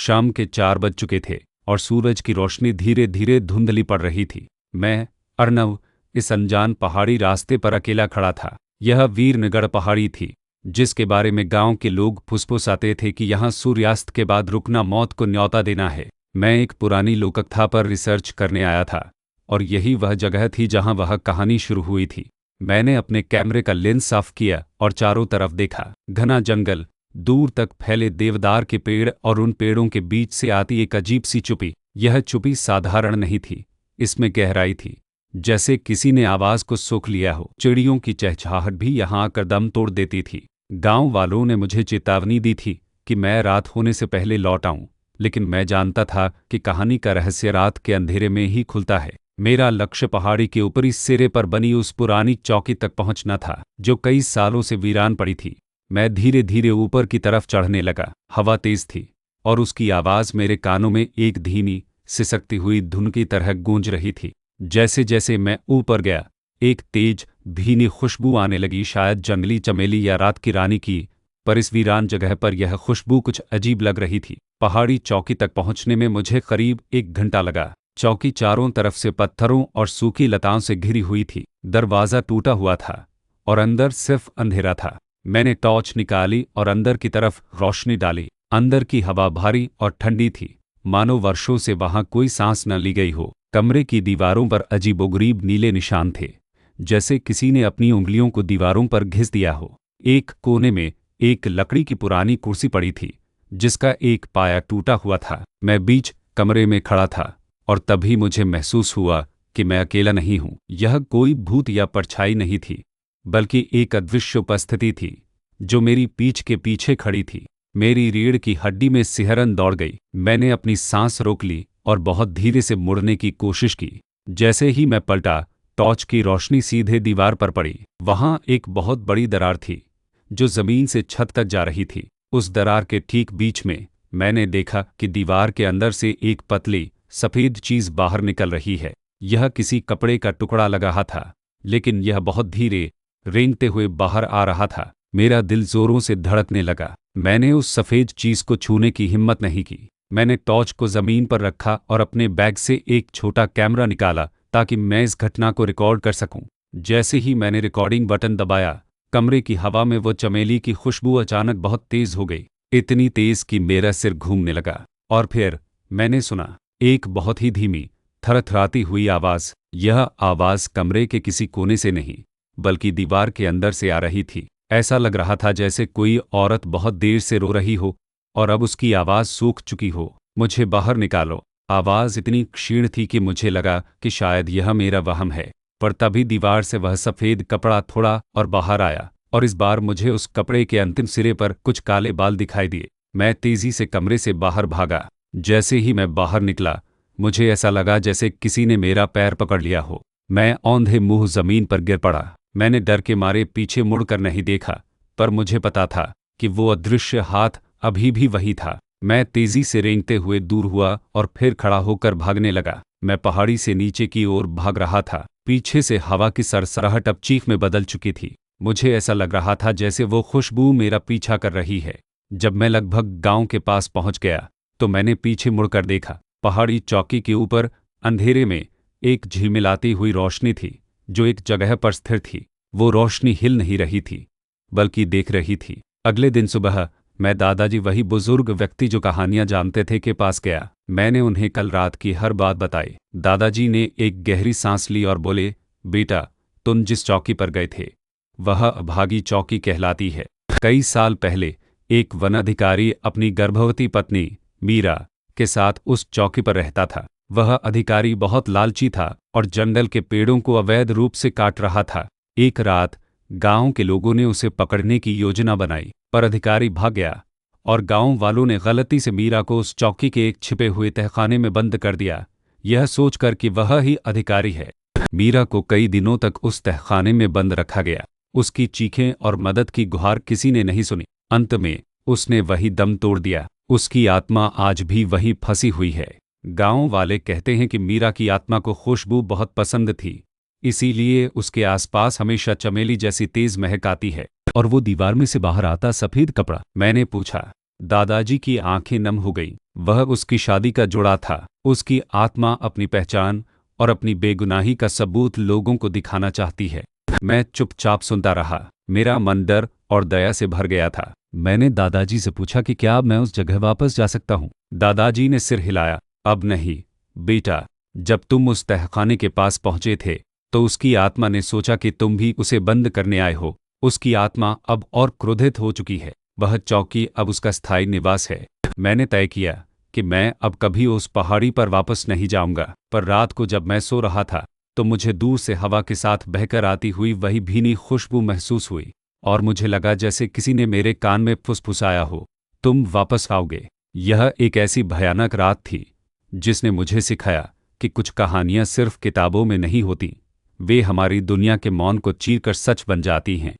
शाम के 4 बज चुके थे और सूरज की रोशनी धीरे धीरे धुंधली पड़ रही थी। मैं, अर्नव, इस अनजान पहाड़ी रास्ते पर अकेला खड़ा था। यह वीरनगढ़ पहाड़ी थी, जिसके बारे में गांव के लोग फुसफुसाते थे कि यहाँ सूर्यास्त के बाद रुकना मौत को न्योता देना है। मैं एक पुरानी लोककथा पर रिसर्च करने आया था, और यही वह जगह थी जहाँ वह कहानी शुरू हुई थी। मैंने अपने कैमरे का लेंस साफ किया और चारों तरफ देखा। घना जंगल, दूर तक फैले देवदार के पेड़ और उन पेड़ों के बीच से आती एक अजीब सी चुप्पी। यह चुप्पी साधारण नहीं थी, इसमें गहराई थी, जैसे किसी ने आवाज़ को सोख लिया हो। चिड़ियों की चहचहाहट भी यहाँ आकर दम तोड़ देती थी। गांव वालों ने मुझे चेतावनी दी थी कि मैं रात होने से पहले लौट आऊं, लेकिन मैं जानता था कि कहानी का रहस्य रात के अंधेरे में ही खुलता है। मेरा लक्ष्य पहाड़ी के ऊपरी सिरे पर बनी उस पुरानी चौकी तक पहुंचना था, जो कई सालों से वीरान पड़ी थी। मैं धीरे धीरे ऊपर की तरफ चढ़ने लगा। हवा तेज थी और उसकी आवाज़ मेरे कानों में एक धीमी, सिसकती हुई धुन की तरह गूंज रही थी। जैसे जैसे मैं ऊपर गया, एक तेज, भीनी खुशबू आने लगी, शायद जंगली चमेली या रात की रानी की, पर इस वीरान जगह पर यह खुशबू कुछ अजीब लग रही थी। पहाड़ी चौकी तक पहुंचने में मुझे करीब 1 घंटा लगा। चौकी चारों तरफ से पत्थरों और सूखी लताओं से घिरी हुई थी। दरवाज़ा टूटा हुआ था और अंदर सिर्फ अंधेरा था। मैंने टॉर्च निकाली और अंदर की तरफ रोशनी डाली। अंदर की हवा भारी और ठंडी थी, मानो वर्षों से वहां कोई सांस न ली गई हो। कमरे की दीवारों पर अजीबोगरीब नीले निशान थे, जैसे किसी ने अपनी उंगलियों को दीवारों पर घिस दिया हो। एक कोने में एक लकड़ी की पुरानी कुर्सी पड़ी थी, जिसका एक पाया टूटा हुआ था। मैं बीच कमरे में खड़ा था और तभी मुझे महसूस हुआ कि मैं अकेला नहीं हूँ। यह कोई भूत या परछाई नहीं थी, बल्कि एक अदृश्य उपस्थिति थी जो मेरी पीठ के पीछे खड़ी थी। मेरी रीढ़ की हड्डी में सिहरन दौड़ गई। मैंने अपनी सांस रोक ली और बहुत धीरे से मुड़ने की कोशिश की। जैसे ही मैं पलटा, टॉर्च की रोशनी सीधे दीवार पर पड़ी। वहां एक बहुत बड़ी दरार थी, जो जमीन से छत तक जा रही थी। उस दरार के ठीक बीच में मैंने देखा कि दीवार के अंदर से एक पतली, सफ़ेद चीज़ बाहर निकल रही है। यह किसी कपड़े का टुकड़ा लग रहा था, लेकिन यह बहुत धीरे, रेंगते हुए बाहर आ रहा था। मेरा दिल जोरों से धड़कने लगा। मैंने उस सफ़ेद चीज़ को छूने की हिम्मत नहीं की। मैंने टॉर्च को ज़मीन पर रखा और अपने बैग से एक छोटा कैमरा निकाला ताकि मैं इस घटना को रिकॉर्ड कर सकूं। जैसे ही मैंने रिकॉर्डिंग बटन दबाया, कमरे की हवा में वो चमेली की खुशबू अचानक बहुत तेज़ हो गई, इतनी तेज़ कि मेरा सिर घूमने लगा। और फिर मैंने सुना एक बहुत ही धीमी, थरथराती हुई आवाज़। यह आवाज़ कमरे के किसी कोने से नहीं, बल्कि दीवार के अंदर से आ रही थी। ऐसा लग रहा था जैसे कोई औरत बहुत देर से रो रही हो और अब उसकी आवाज़ सूख चुकी हो। मुझे बाहर निकालो। आवाज़ इतनी क्षीण थी कि मुझे लगा कि शायद यह मेरा वहम है, पर तभी दीवार से वह सफ़ेद कपड़ा थोड़ा और बाहर आया, और इस बार मुझे उस कपड़े के अंतिम सिरे पर कुछ काले बाल दिखाई दिए। मैं तेज़ी से कमरे से बाहर भागा। जैसे ही मैं बाहर निकला, मुझे ऐसा लगा जैसे किसी ने मेरा पैर पकड़ लिया हो। मैं औंधे मुंह ज़मीन पर गिर पड़ा। मैंने डर के मारे पीछे मुड़कर नहीं देखा, पर मुझे पता था कि वो अदृश्य हाथ अभी भी वही था। मैं तेज़ी से रेंगते हुए दूर हुआ और फिर खड़ा होकर भागने लगा। मैं पहाड़ी से नीचे की ओर भाग रहा था। पीछे से हवा की सरसराहट अब चीख में बदल चुकी थी। मुझे ऐसा लग रहा था जैसे वो खुशबू मेरा पीछा कर रही है। जब मैं लगभग गांव के पास पहुंच गया, तो मैंने पीछे मुड़कर देखा। पहाड़ी चौकी के ऊपर अंधेरे में एक झिलमिलाती हुई रोशनी थी, जो एक जगह पर स्थिर थी। वो रोशनी हिल नहीं रही थी, बल्कि देख रही थी। अगले दिन सुबह मैं दादाजी, वही बुजुर्ग व्यक्ति जो कहानियां जानते थे, के पास गया। मैंने उन्हें कल रात की हर बात बताई। दादाजी ने एक गहरी सांस ली और बोले, बेटा, तुम जिस चौकी पर गए थे वह अभागी चौकी कहलाती है। कई साल पहले एक वन अधिकारी अपनी गर्भवती पत्नी मीरा के साथ उस चौकी पर रहता था। वह अधिकारी बहुत लालची था और जंगल के पेड़ों को अवैध रूप से काट रहा था। एक रात गांव के लोगों ने उसे पकड़ने की योजना बनाई, पर अधिकारी भाग गया और गांव वालों ने गलती से मीरा को उस चौकी के एक छिपे हुए तहखाने में बंद कर दिया, यह सोचकर कि वह ही अधिकारी है। मीरा को कई दिनों तक उस तहखाने में बंद रखा गया। उसकी चीखें और मदद की गुहार किसी ने नहीं सुनी। अंत में उसने वही दम तोड़ दिया। उसकी आत्मा आज भी वहीं फंसी हुई है। गांव वाले कहते हैं कि मीरा की आत्मा को खुशबू बहुत पसंद थी, इसीलिए उसके आसपास हमेशा चमेली जैसी तेज महक आती है। और वो दीवार में से बाहर आता सफ़ेद कपड़ा? मैंने पूछा। दादाजी की आंखें नम हो गईं। वह उसकी शादी का जोड़ा था। उसकी आत्मा अपनी पहचान और अपनी बेगुनाही का सबूत लोगों को दिखाना चाहती है। मैं चुपचाप सुनता रहा। मेरा मन डर और दया से भर गया था। मैंने दादाजी से पूछा कि क्या अब मैं उस जगह वापस जा सकता हूँ। दादाजी ने सिर हिलाया। अब नहीं बेटा, जब तुम उस तहखाने के पास पहुंचे थे तो उसकी आत्मा ने सोचा कि तुम भी उसे बंद करने आए हो। उसकी आत्मा अब और क्रोधित हो चुकी है। वह चौकी अब उसका स्थायी निवास है। मैंने तय किया कि मैं अब कभी उस पहाड़ी पर वापस नहीं जाऊंगा। पर रात को जब मैं सो रहा था तो मुझे दूर से हवा के साथ बहकर आती हुई वही भीनी खुशबू महसूस हुई और मुझे लगा जैसे किसी ने मेरे कान में फुसफुसाया हो, तुम वापस आओगे। यह एक ऐसी भयानक रात थी जिसने मुझे सिखाया कि कुछ कहानियां सिर्फ किताबों में नहीं होती, वे हमारी दुनिया के मौन को चीरकर सच बन जाती हैं।